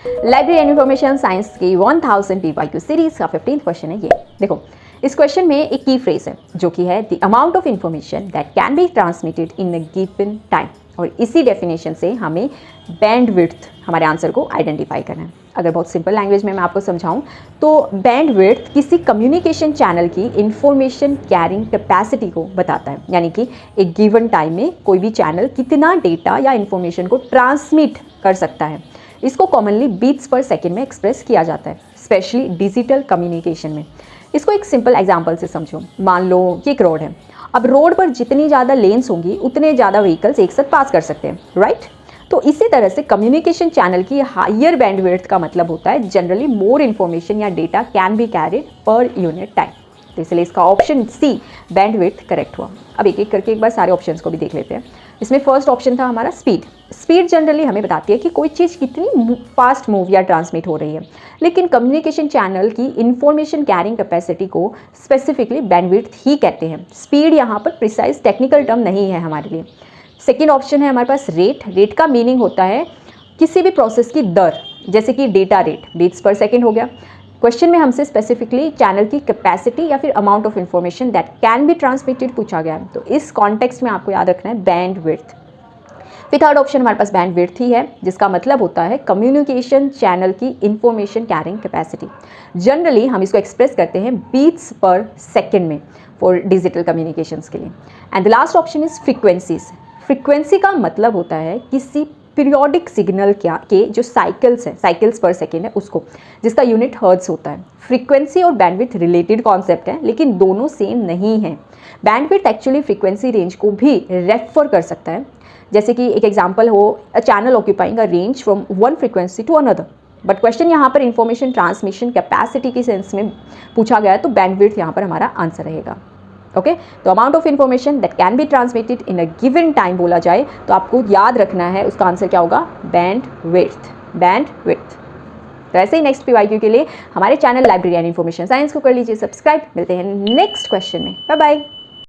Library and information science की 1000 PYQ series का 15th question है ये। देखो, इस क्वेश्चन में एक की फ्रेज है जो कि है the amount of information that can be transmitted in a given time, और इसी डेफिनेशन से हमें बैंडविड्थ हमारे आंसर को आइडेंटिफाई करना है। अगर बहुत सिंपल लैंग्वेज में मैं आपको समझाऊं तो बैंडविड्थ किसी कम्युनिकेशन चैनल की इंफॉर्मेशन कैरिंग कैपेसिटी को बताता है, यानी कि एक गिवन टाइम में कोई भी चैनल कितना डेटा या इंफॉर्मेशन को ट्रांसमिट कर सकता है। इसको कॉमनली बीट्स पर सेकेंड में एक्सप्रेस किया जाता है, स्पेशली डिजिटल कम्युनिकेशन में। इसको एक सिंपल एग्जाम्पल से समझो। मान लो कि एक रोड है। अब रोड पर जितनी ज़्यादा लेन्स होंगी उतने ज़्यादा व्हीकल्स एक साथ पास कर सकते हैं, राइट। तो इसी तरह से कम्युनिकेशन चैनल की हायर बैंडविड्थ का मतलब होता है जनरली मोर इन्फॉर्मेशन या data can be carried per unit time. तो इसलिए इसका ऑप्शन सी बैंडविड्थ करेक्ट हुआ। अब एक एक करके एक बार सारे ऑप्शंस को भी देख लेते हैं। इसमें फर्स्ट ऑप्शन था हमारा स्पीड। स्पीड जनरली हमें बताती है कि कोई चीज़ कितनी फास्ट मूव या ट्रांसमिट हो रही है, लेकिन कम्युनिकेशन चैनल की इंफॉर्मेशन कैरिंग कैपेसिटी को स्पेसिफिकली बैंडविड्थ ही कहते हैं। स्पीड यहाँ पर प्रिसाइज टेक्निकल टर्म नहीं है हमारे लिए। सेकेंड ऑप्शन है हमारे पास रेट। रेट का मीनिंग होता है किसी भी प्रोसेस की दर, जैसे कि डेटा रेट बीट्स पर सेकेंड हो गया। क्वेश्चन में हमसे स्पेसिफिकली चैनल की कैपेसिटी या फिर amount of information that can be transmitted पूछा गया है, तो इस कॉन्टेक्स्ट में आपको याद रखना है बैंडविड्थ। फिर थर्ड ऑप्शन हमारे पास बैंडविड्थ ही है, जिसका मतलब होता है कम्युनिकेशन चैनल की इंफॉर्मेशन कैरिंग कैपेसिटी। जनरली हम इसको एक्सप्रेस करते हैं बीट्स पर सेकेंड में फॉर डिजिटल कम्युनिकेशंस के लिए। And the last option is frequencies. Frequency का मतलब होता है किसी पीरियोडिक सिग्नल के जो साइकिल्स है, साइकिल्स पर सेकेंड है उसको, जिसका यूनिट हर्ट्ज होता है। फ्रीक्वेंसी और बैंडविड्थ रिलेटेड कॉन्सेप्ट है, लेकिन दोनों सेम नहीं है। बैंडविड्थ एक्चुअली फ्रीक्वेंसी रेंज को भी रेफर कर सकता है, जैसे कि एक एग्जांपल हो a channel occupying a range from one frequency to another. But question यहाँ पर इंफॉर्मेशन ट्रांसमिशन कैपेसिटी की सेंस में पूछा गया है, तो बैंडविड्थ यहाँ पर हमारा आंसर रहेगा। ओके, तो amount of information that can be transmitted in a given time बोला जाए तो आपको याद रखना है उसका आंसर क्या होगा, बैंडविड्थ। बैंडविड्थ। तो ऐसे ही नेक्स्ट PYQ के लिए हमारे channel library and information science को कर लीजिए सब्सक्राइब। मिलते हैं नेक्स्ट क्वेश्चन में। Bye bye.